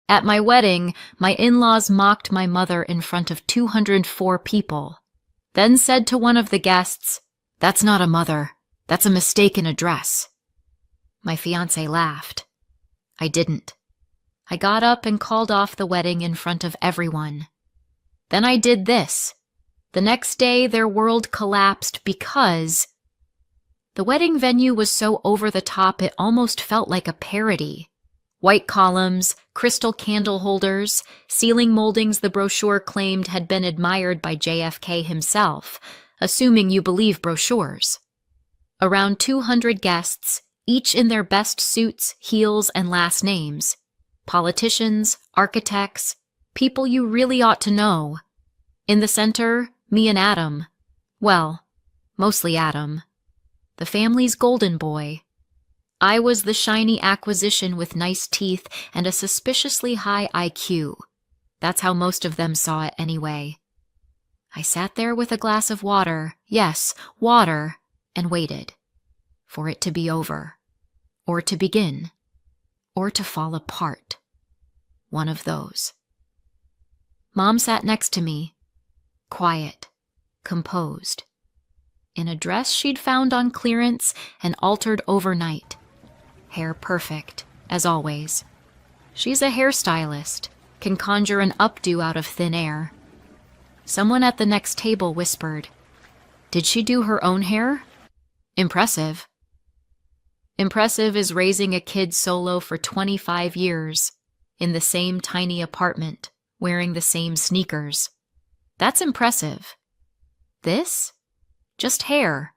At my wedding, my in-laws mocked my mother in front of 204 people, then said to one of the guests, "That's not a mother. That's a mistaken address." My fiancé laughed. I didn't. I got up and called off the wedding in front of everyone. Then I did this. The next day, their world collapsed because the wedding venue was so over the top it almost felt like a parody. White columns, crystal candle holders, ceiling moldings the brochure claimed had been admired by JFK himself, assuming you believe brochures. Around 200 guests, each in their best suits, heels, and last names. Politicians, architects, people you really ought to know. In the center, me and Adam. Well, mostly Adam. The family's golden boy. I was the shiny acquisition with nice teeth and a suspiciously high IQ. That's how most of them saw it anyway. I sat there with a glass of water, yes, water, and waited. For it to be over. Or to begin. Or to fall apart. One of those. Mom sat next to me. Quiet. Composed. In a dress she'd found on clearance and altered overnight. Hair perfect, as always. She's a hairstylist, can conjure an updo out of thin air. Someone at the next table whispered, "Did she do her own hair? Impressive." Impressive is raising a kid solo for 25 years, in the same tiny apartment, wearing the same sneakers. That's impressive. This? Just hair.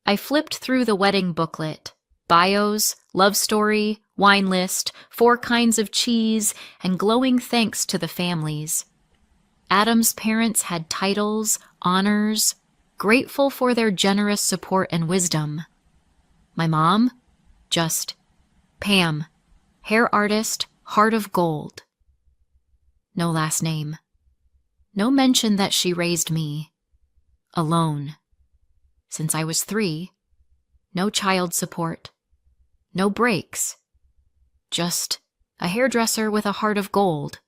I flipped through the wedding booklet. Bios, love story, wine list, 4 kinds of cheese, and glowing thanks to the families. Adam's parents had titles, honors, grateful for their generous support and wisdom. My mom? Just Pam, hair artist, heart of gold. No last name. No mention that she raised me. Alone. Since I was 3. No child support. No breaks. Just a hairdresser with a heart of gold.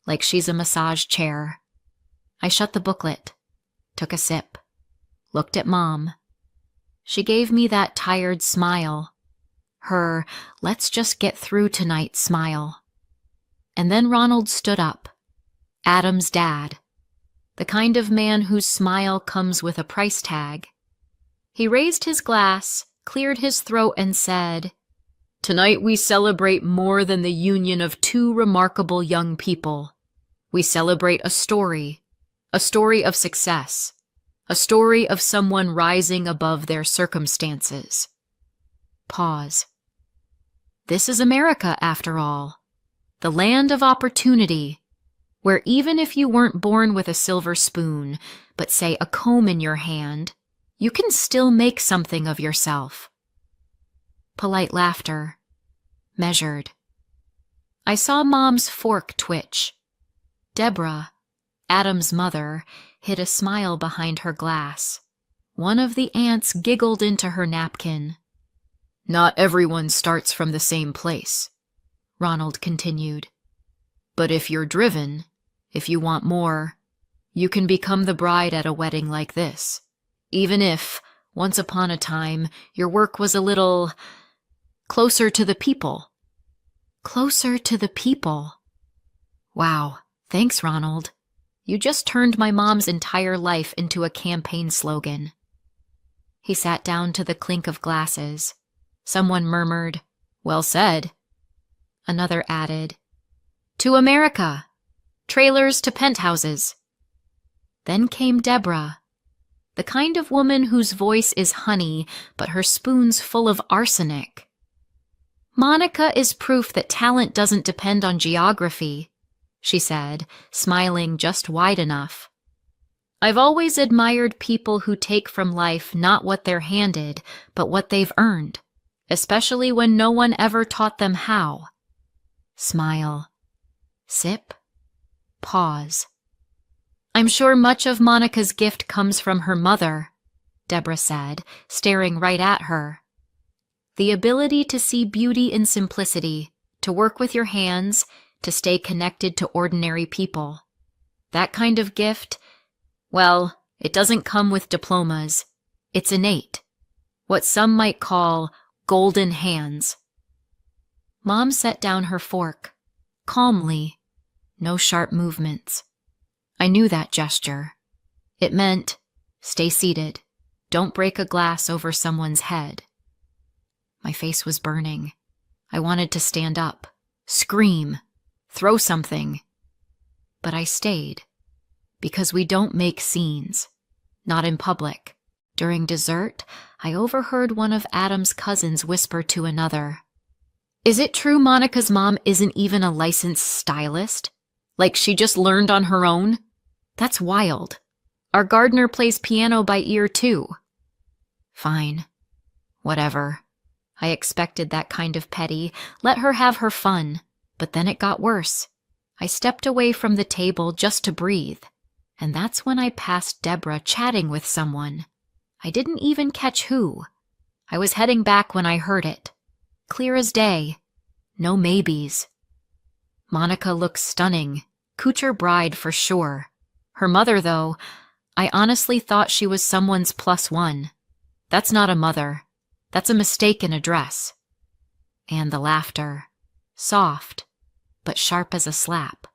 Like she's a massage chair. I shut the booklet. Took a sip. Looked at Mom. She gave me that tired smile. Her, let's just get through tonight smile. And then Ronald stood up. Adam's dad. The kind of man whose smile comes with a price tag. He raised his glass, cleared his throat, and said, "Tonight we celebrate more than the union of 2 remarkable young people. We celebrate a story of success, a story of someone rising above their circumstances." Pause. This is America, after all. The land of opportunity, where even if you weren't born with a silver spoon, but say a comb in your hand, you can still make something of yourself. Polite laughter. Measured. I saw Mom's fork twitch. Deborah, Adam's mother, hid a smile behind her glass. One of the aunts giggled into her napkin. "Not everyone starts from the same place," Ronald continued. "But if you're driven, if you want more, you can become the bride at a wedding like this. Even if, once upon a time, your work was a little closer to the people." Closer to the people. Wow, thanks, Ronald. You just turned my mom's entire life into a campaign slogan. He sat down to the clink of glasses. Someone murmured, "Well said." Another added, "To America. Trailers to penthouses." Then came Deborah, the kind of woman whose voice is honey, but her spoon's full of arsenic. "Monica is proof that talent doesn't depend on geography," she said, smiling just wide enough. "I've always admired people who take from life not what they're handed, but what they've earned, especially when no one ever taught them how." Smile. Sip. Pause. "I'm sure much of Monica's gift comes from her mother," Deborah said, staring right at her. "The ability to see beauty in simplicity, to work with your hands, to stay connected to ordinary people. That kind of gift, well, it doesn't come with diplomas. It's innate. What some might call golden hands. Mom set down her fork, calmly, no sharp movements. I knew that gesture. It meant, stay seated. Don't break a glass over someone's head. My face was burning. I wanted to stand up, scream, throw something. But I stayed, because we don't make scenes, not in public. During dessert, I overheard one of Adam's cousins whisper to another, "Is it true Monica's mom isn't even a licensed stylist? Like she just learned on her own? That's wild. Our gardener plays piano by ear too." Fine. Whatever. I expected that kind of petty. Let her have her fun. But then it got worse. I stepped away from the table just to breathe. And that's when I passed Deborah chatting with someone. I didn't even catch who. I was heading back when I heard it. Clear as day. No maybes. Monica looks stunning. Couture bride for sure. Her mother, though, I honestly thought she was someone's +1. That's not a mother. That's a mistake in a dress. And the laughter. Soft, but sharp as a slap.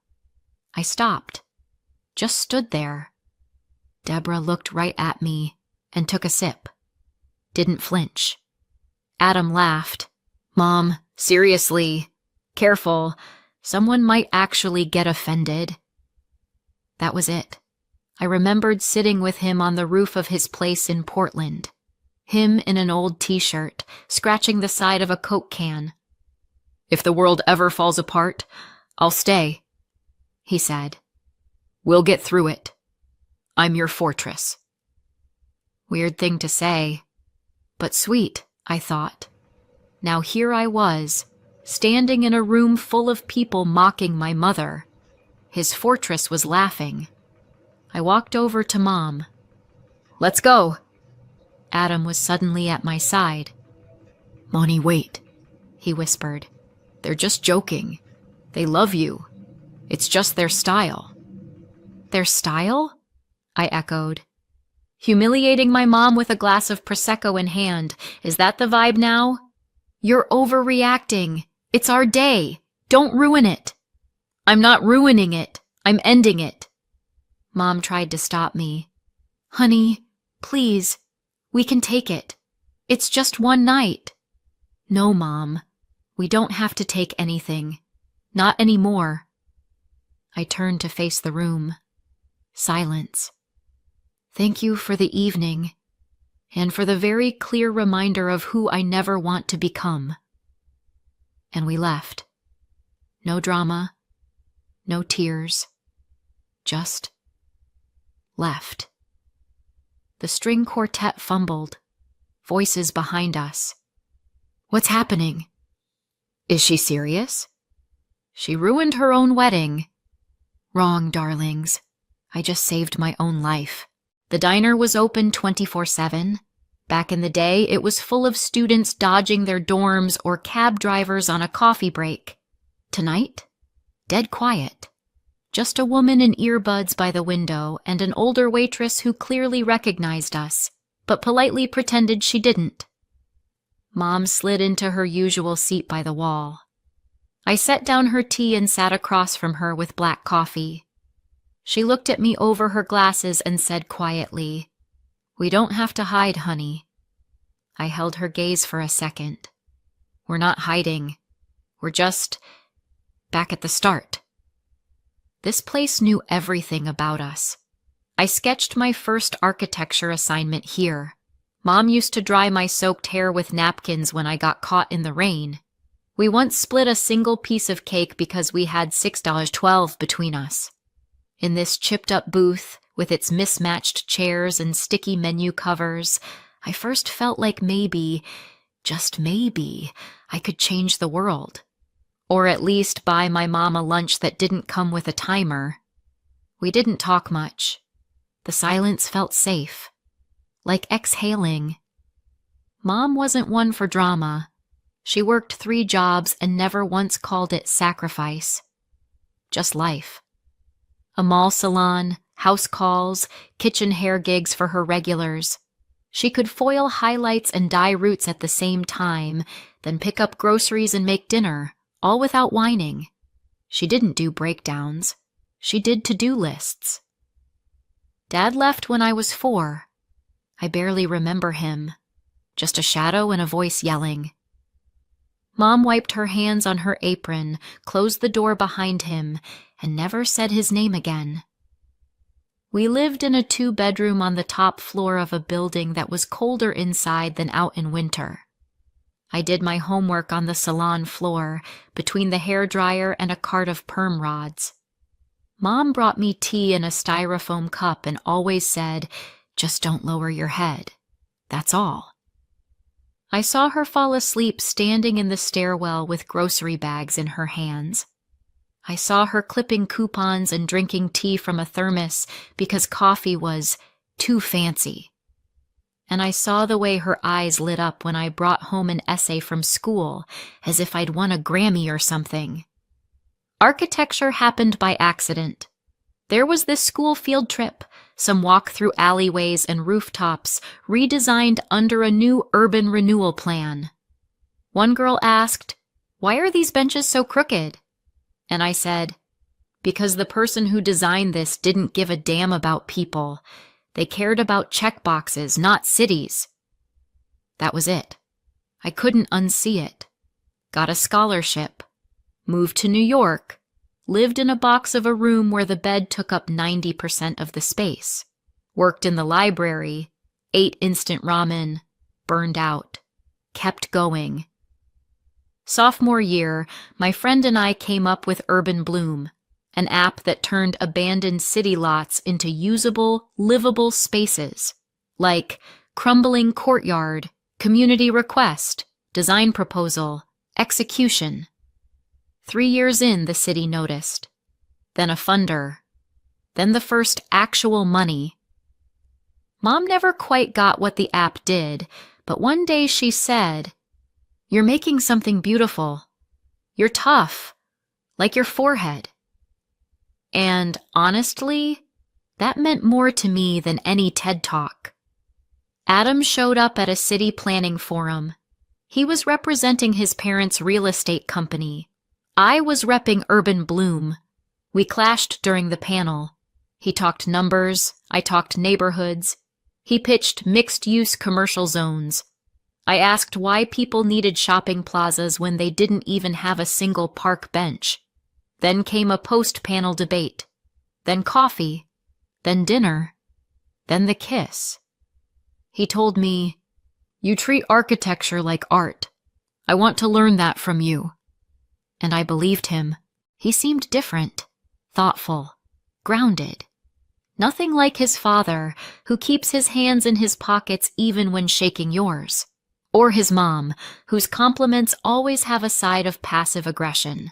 I stopped. Just stood there. Deborah looked right at me and took a sip. Didn't flinch. Adam laughed. "Mom, seriously. Careful. Someone might actually get offended." That was it. I remembered sitting with him on the roof of his place in Portland. Him in an old t-shirt, scratching the side of a Coke can. "If the world ever falls apart, I'll stay," he said. "We'll get through it. I'm your fortress." Weird thing to say, but sweet, I thought. Now here I was, standing in a room full of people mocking my mother. His fortress was laughing. I walked over to Mom. "Let's go." Adam was suddenly at my side. "Moni, wait," he whispered. "They're just joking. They love you. It's just their style." "Their style?" I echoed. "Humiliating my mom with a glass of Prosecco in hand. Is that the vibe now?" "You're overreacting. It's our day. Don't ruin it." "I'm not ruining it. I'm ending it." Mom tried to stop me. "Honey, please. We can take it. It's just one night." "No, Mom. We don't have to take anything. Not anymore." I turned to face the room. Silence. "Thank you for the evening, and for the very clear reminder of who I never want to become." And we left. No drama, no tears, just left. The string quartet fumbled, voices behind us. "What's happening?" "Is she serious?" "She ruined her own wedding." "Wrong, darlings. I just saved my own life." The diner was open 24/7. Back in the day, it was full of students dodging their dorms or cab drivers on a coffee break. Tonight, dead quiet. Just a woman in earbuds by the window and an older waitress who clearly recognized us, but politely pretended she didn't. Mom slid into her usual seat by the wall. I set down her tea and sat across from her with black coffee. She looked at me over her glasses and said quietly, "We don't have to hide, honey." I held her gaze for a second. "We're not hiding. We're just back at the start." This place knew everything about us. I sketched my first architecture assignment here. Mom used to dry my soaked hair with napkins when I got caught in the rain. We once split a single piece of cake because we had $6.12 between us. In this chipped-up booth, with its mismatched chairs and sticky menu covers, I first felt like maybe, just maybe, I could change the world. Or at least buy my mom a lunch that didn't come with a timer. We didn't talk much. The silence felt safe, like exhaling. Mom wasn't one for drama. She worked 3 jobs and never once called it sacrifice. just life. A mall salon, house calls, kitchen hair gigs for her regulars. She could foil highlights and dye roots at the same time, then pick up groceries and make dinner, all without whining. She didn't do breakdowns. She did to-do lists. Dad left when I was 4. I barely remember him. Just a shadow and a voice yelling. Mom wiped her hands on her apron, closed the door behind him, and never said his name again. We lived in a 2-bedroom on the top floor of a building that was colder inside than out in winter. I did my homework on the salon floor, between the hairdryer and a cart of perm rods. Mom brought me tea in a styrofoam cup and always said, "Just don't lower your head. That's all." I saw her fall asleep standing in the stairwell with grocery bags in her hands. I saw her clipping coupons and drinking tea from a thermos because coffee was too fancy. And I saw the way her eyes lit up when I brought home an essay from school, as if I'd won a Grammy or something. Architecture happened by accident. There was this school field trip, some walk through alleyways and rooftops redesigned under a new urban renewal plan. One girl asked, "Why are these benches so crooked?" And I said, "Because the person who designed this didn't give a damn about people. They cared about checkboxes, not cities." That was it. I couldn't unsee it. Got a scholarship. Moved to New York. Lived in a box of a room where the bed took up 90% of the space. Worked in the library. Ate instant ramen. Burned out. Kept going. Sophomore year, my friend and I came up with Urban Bloom, an app that turned abandoned city lots into usable, livable spaces, like crumbling courtyard, community request, design proposal, execution. 3 years in, the city noticed. Then a funder. Then the first actual money. Mom never quite got what the app did, but one day she said, "You're making something beautiful. You're tough, like your forehead." And honestly, that meant more to me than any TED Talk. Adam showed up at a city planning forum. He was representing his parents' real estate company. I was repping Urban Bloom. We clashed during the panel. He talked numbers, I talked neighborhoods. He pitched mixed-use commercial zones. I asked why people needed shopping plazas when they didn't even have a single park bench. Then came a post-panel debate. Then coffee. Then dinner. Then the kiss. He told me, "You treat architecture like art. I want to learn that from you." And I believed him. He seemed different, thoughtful, grounded. Nothing like his father, who keeps his hands in his pockets even when shaking yours. Or his mom, whose compliments always have a side of passive aggression.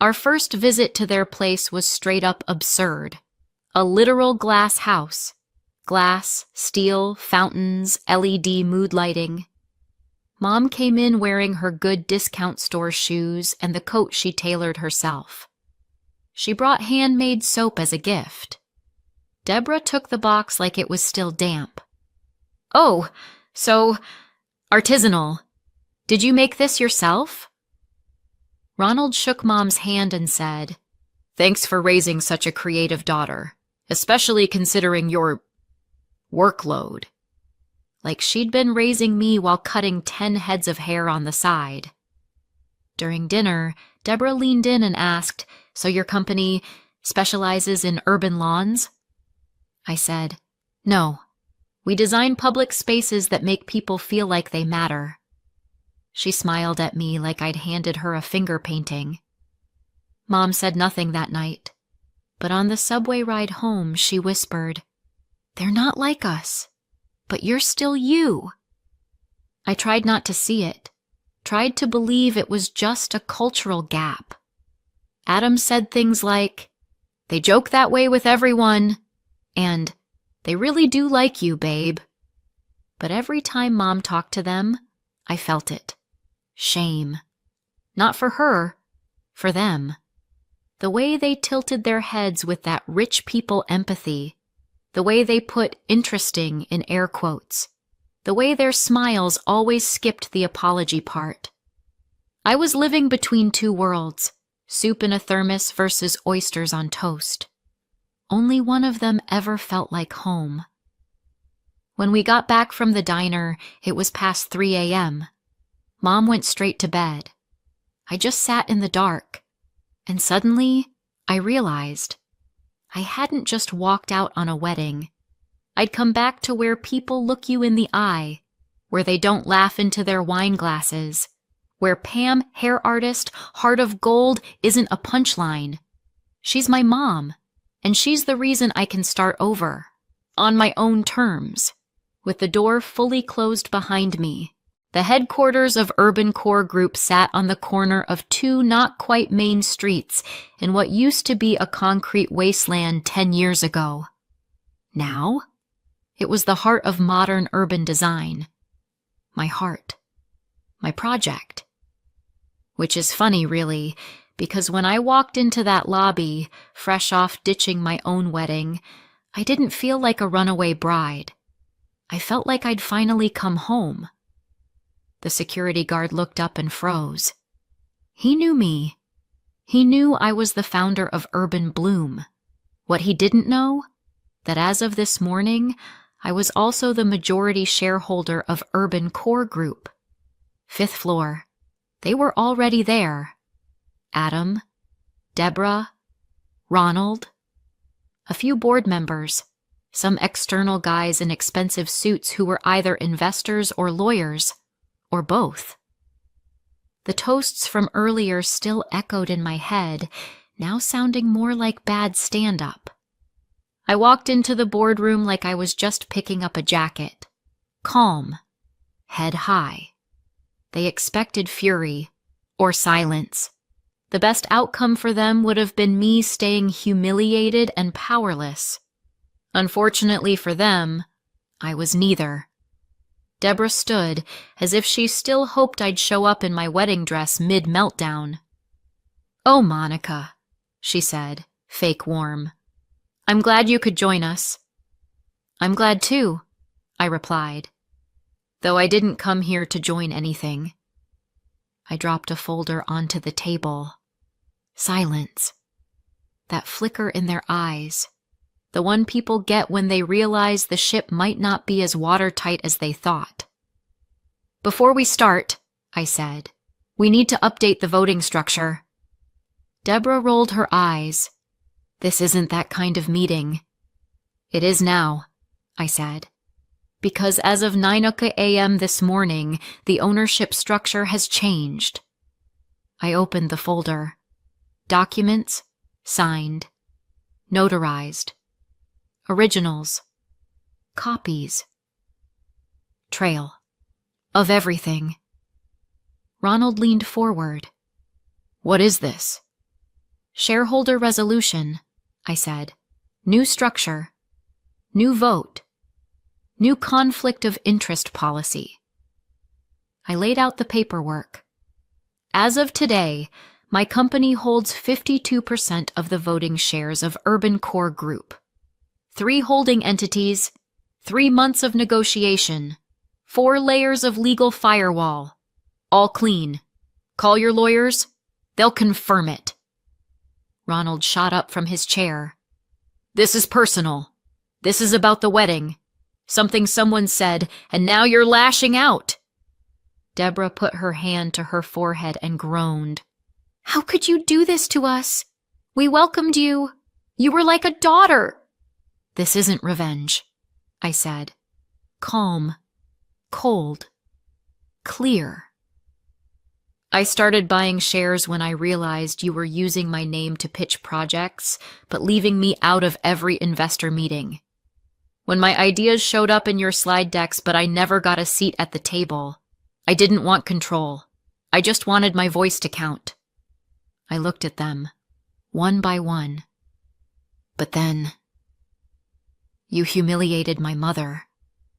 Our first visit to their place was straight up absurd. A literal glass house. Glass, steel, fountains, LED mood lighting. Mom came in wearing her good discount store shoes and the coat she tailored herself. She brought handmade soap as a gift. Deborah took the box like it was still damp. "Oh, so artisanal. Did you make this yourself?" Ronald shook Mom's hand and said, "Thanks for raising such a creative daughter, especially considering your workload." Like she'd been raising me while cutting 10 heads of hair on the side. During dinner, Deborah leaned in and asked, "So your company specializes in urban lawns?" I said, "No. We design public spaces that make people feel like they matter." She smiled at me like I'd handed her a finger painting. Mom said nothing that night, but on the subway ride home, she whispered, "They're not like us, but you're still you." I tried not to see it, tried to believe it was just a cultural gap. Adam said things like, "They joke that way with everyone," and "They really do like you, babe." But every time Mom talked to them, I felt it. Shame. Not for her, for them. The way they tilted their heads with that rich people empathy. The way they put interesting in air quotes. The way their smiles always skipped the apology part. I was living between two worlds, soup in a thermos versus oysters on toast. Only one of them ever felt like home. When we got back from the diner, it was past 3 a.m. Mom went straight to bed. I just sat in the dark, and suddenly I realized I hadn't just walked out on a wedding. I'd come back to where people look you in the eye, where they don't laugh into their wine glasses, where Pam, hair artist, heart of gold, isn't a punchline. She's my mom, and she's the reason I can start over, on my own terms, with the door fully closed behind me. The headquarters of Urban Core Group sat on the corner of two not quite main streets in what used to be a concrete wasteland 10 years ago. Now, it was the heart of modern urban design. My heart. My project. Which is funny, really, because when I walked into that lobby, fresh off ditching my own wedding, I didn't feel like a runaway bride. I felt like I'd finally come home. The security guard looked up and froze. He knew me. He knew I was the founder of Urban Bloom. What he didn't know? That as of this morning, I was also the majority shareholder of Urban Core Group. 5th floor. They were already there. Adam, Deborah, Ronald, a few board members, some external guys in expensive suits who were either investors or lawyers, or both. The toasts from earlier still echoed in my head, now sounding more like bad stand-up. I walked into the boardroom like I was just picking up a jacket. Calm. Head high. They expected fury, or silence. The best outcome for them would have been me staying humiliated and powerless. Unfortunately for them, I was neither. Deborah stood as if she still hoped I'd show up in my wedding dress mid-meltdown. "Oh, Monica," she said, fake warm. "I'm glad you could join us." "I'm glad too," I replied, though I didn't come here to join anything. I dropped a folder onto the table. Silence. That flicker in their eyes. The one people get when they realize the ship might not be as watertight as they thought. "Before we start," I said, "we need to update the voting structure." Deborah rolled her eyes. "This isn't that kind of meeting." "It is now," I said, "because as of 9 a.m. this morning, the ownership structure has changed." I opened the folder. Documents, signed, notarized. Originals. Copies. Trail. Of everything. Ronald leaned forward. "What is this?" "Shareholder resolution," I said. "New structure. New vote. New conflict of interest policy." I laid out the paperwork. As of today, my company holds 52% of the voting shares of Urban Core Group. 3 holding entities, 3 months of negotiation, 4 layers of legal firewall. All clean. Call your lawyers. They'll confirm it. Ronald shot up from his chair. "This is personal. This is about the wedding. Something someone said, and now you're lashing out." Deborah put her hand to her forehead and groaned. "How could you do this to us? We welcomed you. You were like a daughter." "This isn't revenge," I said. Calm, cold, clear. "I started buying shares when I realized you were using my name to pitch projects, but leaving me out of every investor meeting. When my ideas showed up in your slide decks, but I never got a seat at the table. I didn't want control. I just wanted my voice to count." I looked at them, one by one. "But then, you humiliated my mother.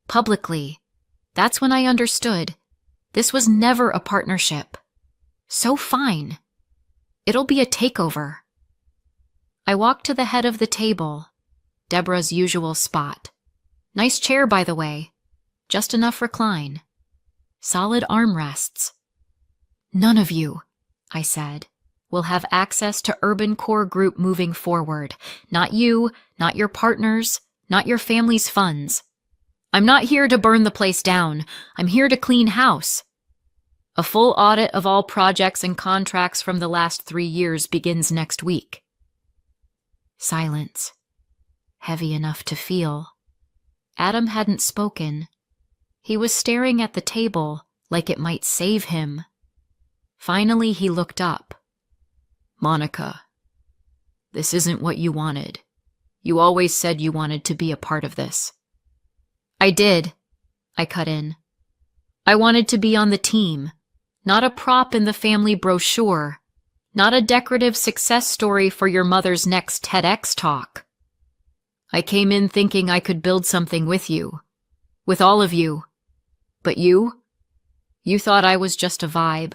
Publicly. That's when I understood. This was never a partnership. So fine. It'll be a takeover. I walked to the head of the table, Deborah's usual spot. Nice chair, by the way. Just enough recline. Solid armrests. None of you, I said, will have access to Urban Core Group moving forward. Not you, not your partners, not your family's funds. I'm not here to burn the place down. I'm here to clean house. A full audit of all projects and contracts from the last 3 years begins next week. Silence. Heavy enough to feel. Adam hadn't spoken. He was staring at the table like it might save him. Finally, he looked up. Monica, this isn't what you wanted. You always said you wanted to be a part of this. I did, I cut in. I wanted to be on the team, not a prop in the family brochure, not a decorative success story for your mother's next TEDx talk. I came in thinking I could build something with you, with all of you. But you thought I was just a vibe,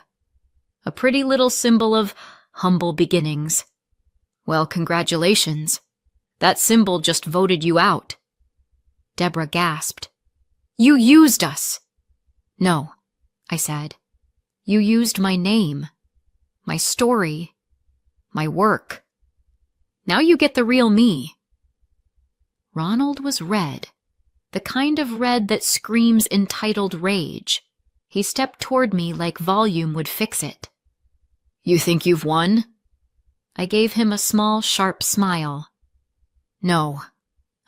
a pretty little symbol of humble beginnings. Well, congratulations. That symbol just voted you out. Deborah gasped. You used us. No, I said. You used my name, my story, my work. Now you get the real me. Ronald was red, the kind of red that screams entitled rage. He stepped toward me like volume would fix it. You think you've won? I gave him a small, sharp smile. No,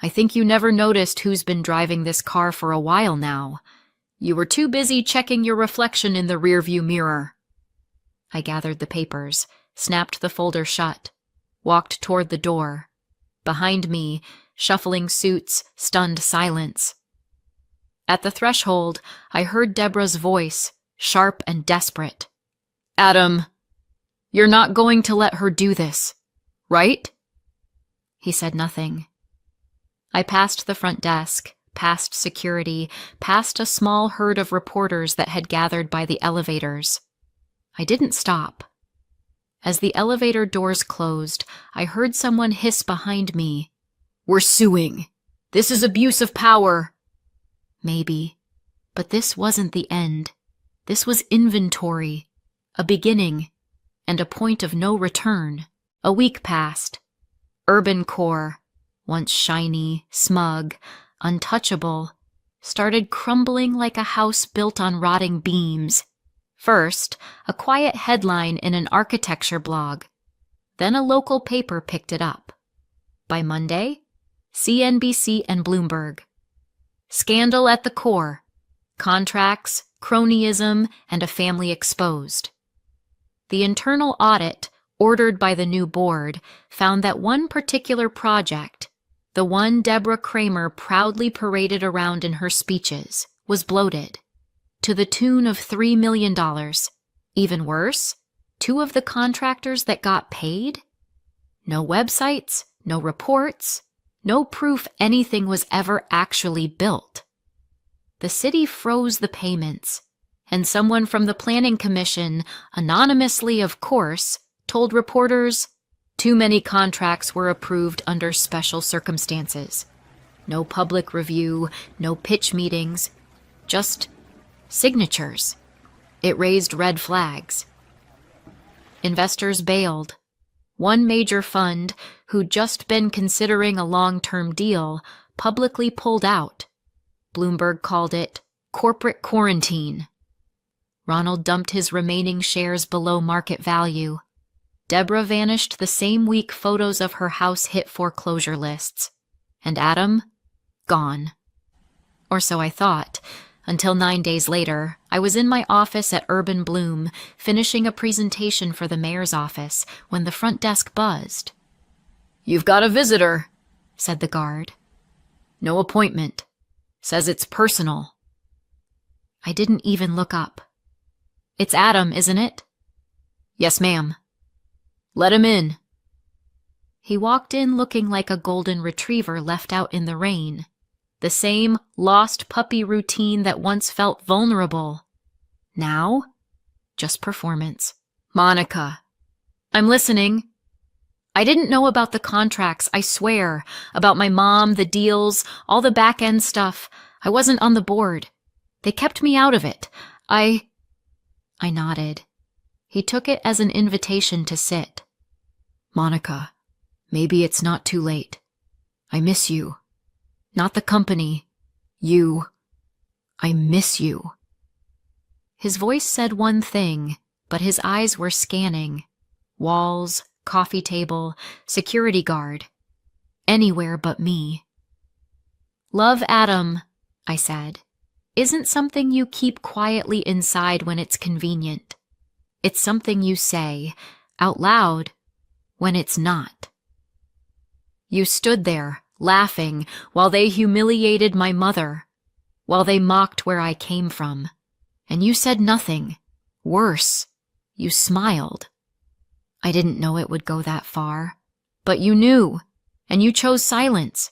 I think you never noticed who's been driving this car for a while now. You were too busy checking your reflection in the rearview mirror. I gathered the papers, snapped the folder shut, walked toward the door. Behind me, shuffling suits, stunned silence. At the threshold, I heard Deborah's voice, sharp and desperate. Adam, you're not going to let her do this, right? He said nothing. I passed the front desk, past security, past a small herd of reporters that had gathered by the elevators. I didn't stop. As the elevator doors closed, I heard someone hiss behind me. We're suing. This is abuse of power. Maybe, but this wasn't the end. This was inventory, a beginning, and a point of no return. A week passed. Urban Core, once shiny, smug, untouchable, started crumbling like a house built on rotting beams. First, a quiet headline in an architecture blog. Then a local paper picked it up. By Monday, CNBC and Bloomberg. Scandal at the core. Contracts, cronyism, and a family exposed. The internal audit, ordered by the new board, found that one particular project, the one Deborah Kramer proudly paraded around in her speeches, was bloated, to the tune of $3 million. Even worse, 2 of the contractors that got paid? No websites, no reports, no proof anything was ever actually built. The city froze the payments, and someone from the Planning Commission, anonymously of course, told reporters too many contracts were approved under special circumstances. No public review, no pitch meetings, just signatures. It raised red flags. Investors bailed. One major fund, who'd just been considering a long-term deal, publicly pulled out. Bloomberg called it corporate quarantine. Ronald dumped his remaining shares below market value. Deborah vanished the same week photos of her house hit foreclosure lists. And Adam? Gone. Or so I thought, until 9 days later, I was in my office at Urban Bloom, finishing a presentation for the mayor's office, when the front desk buzzed. You've got a visitor, said the guard. No appointment. Says it's personal. I didn't even look up. It's Adam, isn't it? Yes, ma'am. Let him in. He walked in looking like a golden retriever left out in the rain. The same lost puppy routine that once felt vulnerable. Now, just performance. Monica. I'm listening. I didn't know about the contracts, I swear, about my mom, the deals, all the back-end stuff. I wasn't on the board. They kept me out of it. I nodded. He took it as an invitation to sit. Monica, maybe it's not too late. I miss you. Not the company. You. I miss you. His voice said one thing, but his eyes were scanning. Walls, coffee table, security guard. Anywhere but me. Love, Adam, I said, isn't something you keep quietly inside when it's convenient. It's something you say, out loud, when it's not. You stood there, laughing, while they humiliated my mother, while they mocked where I came from. And you said nothing. Worse, you smiled. I didn't know it would go that far. But you knew, and you chose silence.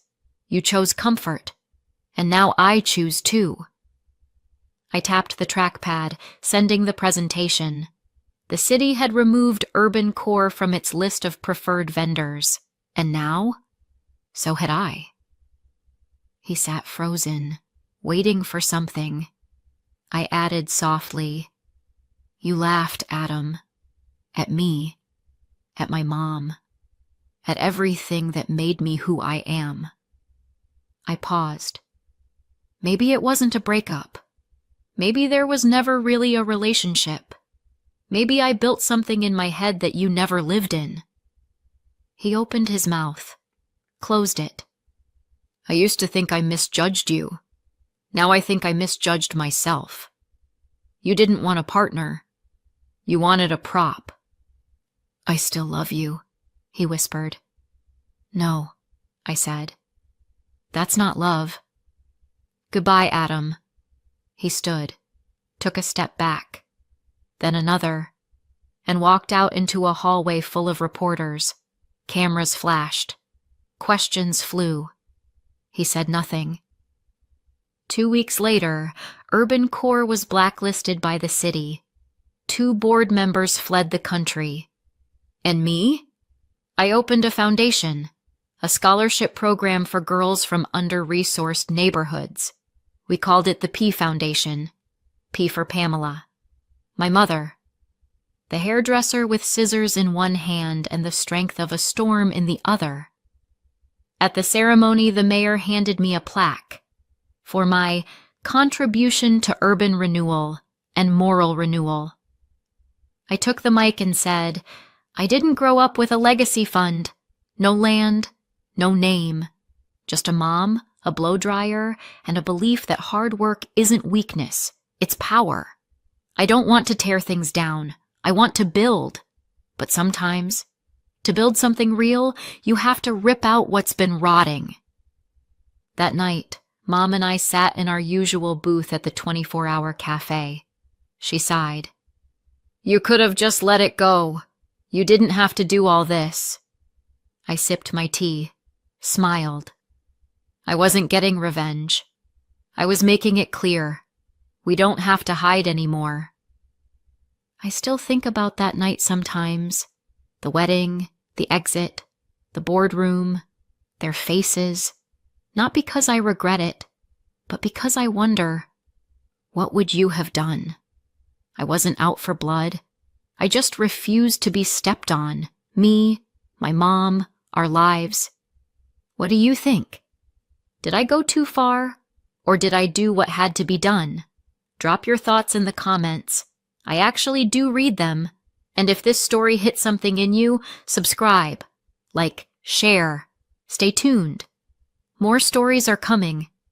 You chose comfort. And now I choose too. I tapped the trackpad, sending the presentation. The city had removed Urban Core from its list of preferred vendors. And now, so had I. He sat frozen, waiting for something. I added softly, You laughed, Adam. At me. At my mom. At everything that made me who I am. I paused. Maybe it wasn't a breakup. Maybe there was never really a relationship. Maybe I built something in my head that you never lived in. He opened his mouth, closed it. I used to think I misjudged you. Now I think I misjudged myself. You didn't want a partner. You wanted a prop. I still love you, he whispered. No, I said. That's not love. Goodbye, Adam. He stood, took a step back, then another, and walked out into a hallway full of reporters. Cameras flashed. Questions flew. He said nothing. 2 weeks later, Urban Core was blacklisted by the city. 2 board members fled the country. And me? I opened a foundation, a scholarship program for girls from under-resourced neighborhoods. We called it the P Foundation. P for Pamela. My mother. The hairdresser with scissors in one hand and the strength of a storm in the other. At the ceremony, the mayor handed me a plaque for my contribution to urban renewal and moral renewal. I took the mic and said, I didn't grow up with a legacy fund. No land, no name. Just a mom, a blow dryer, and a belief that hard work isn't weakness, it's power. I don't want to tear things down. I want to build. But sometimes, to build something real, you have to rip out what's been rotting. That night, Mom and I sat in our usual booth at the 24-hour cafe. She sighed. You could have just let it go. You didn't have to do all this. I sipped my tea, smiled. I wasn't getting revenge. I was making it clear. We don't have to hide anymore. I still think about that night sometimes. The wedding, the exit, the boardroom, their faces. Not because I regret it, but because I wonder, what would you have done? I wasn't out for blood. I just refused to be stepped on. Me, my mom, our lives. What do you think? Did I go too far? Or did I do what had to be done? Drop your thoughts in the comments. I actually do read them. And if this story hit something in you, subscribe, like, share. Stay tuned. More stories are coming.